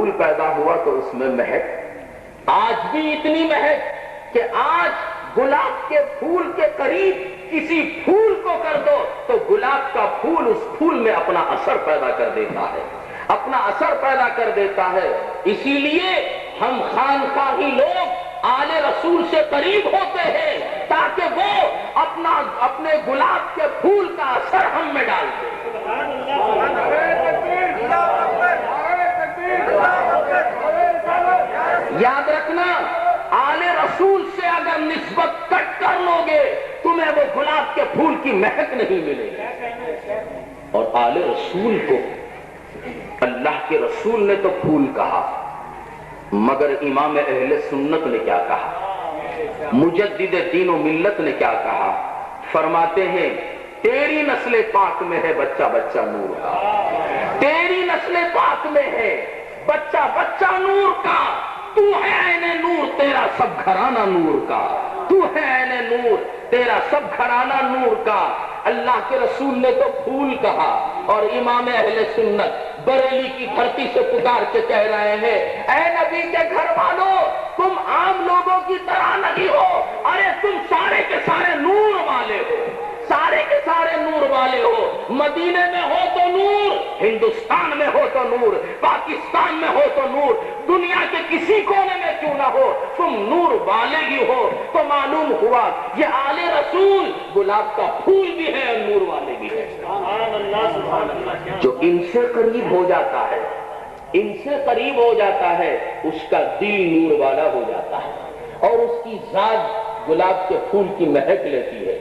پھول پیدا ہوا تو اس میں مہک، آج بھی اتنی مہک کہ آج گلاب کے پھول کے قریب کسی پھول کو کر دو تو گلاب کا پھول اس پھول میں اپنا اثر پیدا کر دیتا ہے، اپنا اثر پیدا کر دیتا ہے۔ اسی لیے ہم خانقاہی لوگ آل رسول سے قریب ہوتے ہیں تاکہ وہ اپنے گلاب کے پھول کا اثر ہم میں ڈال دیں۔ یاد رکھنا، آل رسول سے اگر نسبت کٹ کر لو گے تمہیں وہ گلاب کے پھول کی مہک نہیں ملے گی۔ اور آل رسول کو اللہ کے رسول نے تو پھول کہا، مگر امام اہل سنت نے کیا کہا، مجدد دین و ملت نے کیا کہا؟ فرماتے ہیں تیری نسل پاک میں ہے بچہ بچہ نور کا، تیری نسل پاک میں ہے بچہ بچہ نور کا، تو ہے عین نور تیرا سب گھرانہ نور کا، تو ہے عین نور تیرا سب گھرانہ نور کا۔ اللہ کے رسول نے تو پھول کہا، اور امام اہل سنت بریلی کی دھرتی سے پکار کے کہہ رہے ہیں اے نبی کے گھر والوں، تم عام لوگوں کی طرح نہیں ہو، ارے تم سارے کے سارے نور والے ہو، سارے کے سارے نور والے ہو۔ مدینے میں ہو تو نور، ہندوستان میں ہو تو نور، پاکستان میں ہو تو نور، دنیا کے کسی کونے میں کیوں نہ ہو تم نور والے ہی ہو۔ تو معلوم ہوا یہ آل رسول گلاب کا پھول بھی ہے اور نور والے بھی ہے۔ جو ان سے قریب ہو جاتا ہے، ان سے قریب ہو جاتا ہے، اس کا دل نور والا ہو جاتا ہے اور اس کی ذات گلاب کے پھول کی مہک لیتی ہے،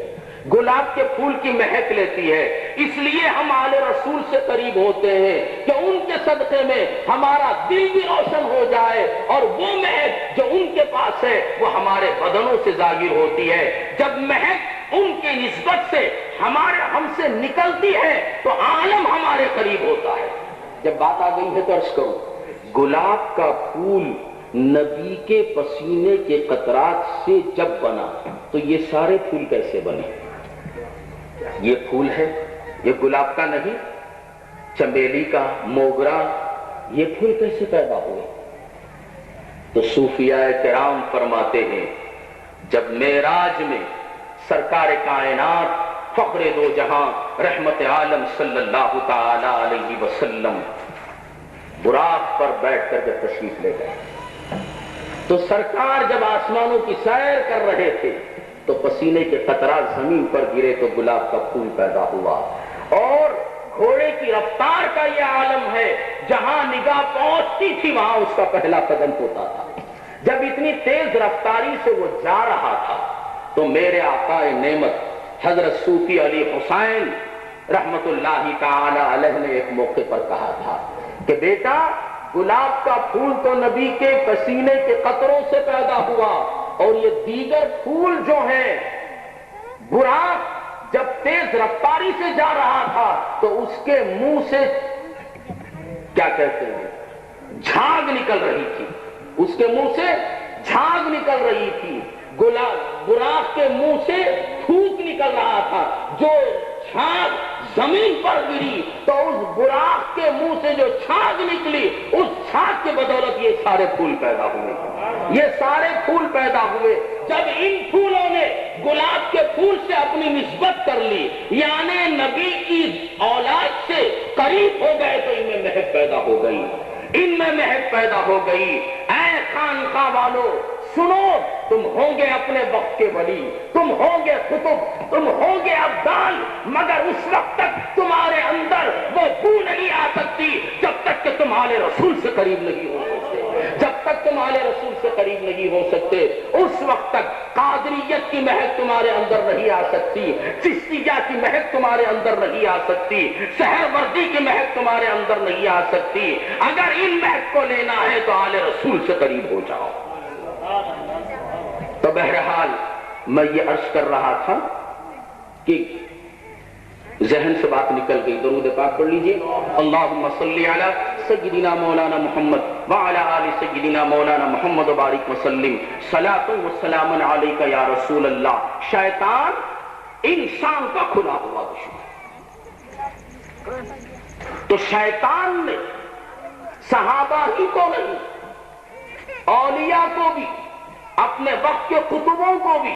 گلاب کے پھول کی مہک لیتی ہے۔ اس لیے ہم آل رسول سے قریب ہوتے ہیں کہ ان کے صدقے میں ہمارا دل بھی روشن ہو جائے اور وہ مہک جو ان کے پاس ہے وہ ہمارے بدنوں سے ظاہر ہوتی ہے۔ جب مہک ان کی نسبت سے ہم سے نکلتی ہے تو عالم ہمارے قریب ہوتا ہے۔ جب بات آ گئی ہے تو عرض کروں، گلاب کا پھول نبی کے پسینے کے قطرات سے جب بنا تو یہ سارے پھول کیسے بنے؟ یہ پھول ہے، یہ گلاب کا نہیں، چمیلی کا، موگرا، یہ پھول کیسے پیدا ہوئے؟ تو صوفیاء کرام فرماتے ہیں جب معراج میں سرکار کائنات فخر دو جہاں رحمت عالم صلی اللہ تعالی علیہ وسلم براق پر بیٹھ کر کے تشریف لے گئے تو سرکار جب آسمانوں کی سیر کر رہے تھے تو پسینے کے قطرات زمین پر گرے تو گلاب کا پھول پیدا ہوا۔ اور گھوڑے کی رفتار کا یہ عالم ہے، جہاں نگاہ پہنچتی تھی وہاں اس کا پہلا قدم ہوتا تھا۔ جب اتنی تیز رفتاری سے وہ جا رہا تھا تو میرے آقا نعمت حضرت صوفی علی حسین رحمت اللہ تعالی علیہ نے ایک موقع پر کہا تھا کہ بیٹا گلاب کا پھول تو نبی کے پسینے کے قطروں سے پیدا ہوا، اور یہ دیگر پھول جو ہیں براق جب تیز رفتاری سے جا رہا تھا تو اس کے منہ سے کیا کہتے ہیں جھاگ نکل رہی تھی، اس کے منہ سے جھاگ نکل رہی تھی، براق کے منہ سے تھوک نکل رہا تھا۔ جو جھاگ زمین پر گری تو اس براق کے منہ سے جو جھاگ نکلی اس جھاگ کے بدولت یہ سارے پھول پیدا ہوئے، یہ سارے پھول پیدا ہوئے۔ جب ان پھولوں نے گلاب کے پھول سے اپنی نسبت کر لی، یعنی نبی کی اولاد سے قریب ہو گئے، تو ان میں مہک پیدا ہو گئی، ان میں مہک پیدا ہو گئی۔ اے خانقاہ والو سنو، تم ہوں گے اپنے وقت کے ولی، تم ہوں گے قطب، تم ہوں گے ابدال، مگر اس وقت تک تمہارے اندر وہ بو نہیں آ سکتی جب تک کہ تم آل رسول سے قریب نہیں ہو سکتے، جب تک تم آل رسول سے قریب نہیں ہو سکتے اس وقت تک قادریت کی مہک تمہارے اندر نہیں آ سکتی، چشتیہ کی مہک تمہارے اندر نہیں آ سکتی، سحر وردی کی مہک تمہارے اندر نہیں آ سکتی۔ اگر ان مہک کو لینا ہے تو آل رسول سے قریب ہو جاؤ۔ تو بہرحال میں یہ عرض کر رہا تھا کہ ذہن سے بات نکل گئی، درود پاک پڑھ لیجئے، اللہم صلی علی سیدنا مولانا محمد وعلی آل سیدنا مولانا محمد وبارک وسلم، صلاۃ و سلام علیک یا رسول اللہ۔ شیطان انسان کا کھلا ہوا دشمن، تو شیطان نے صحابہ ہی کو اولیاء کو بھی، اپنے وقت کے قطبوں کو بھی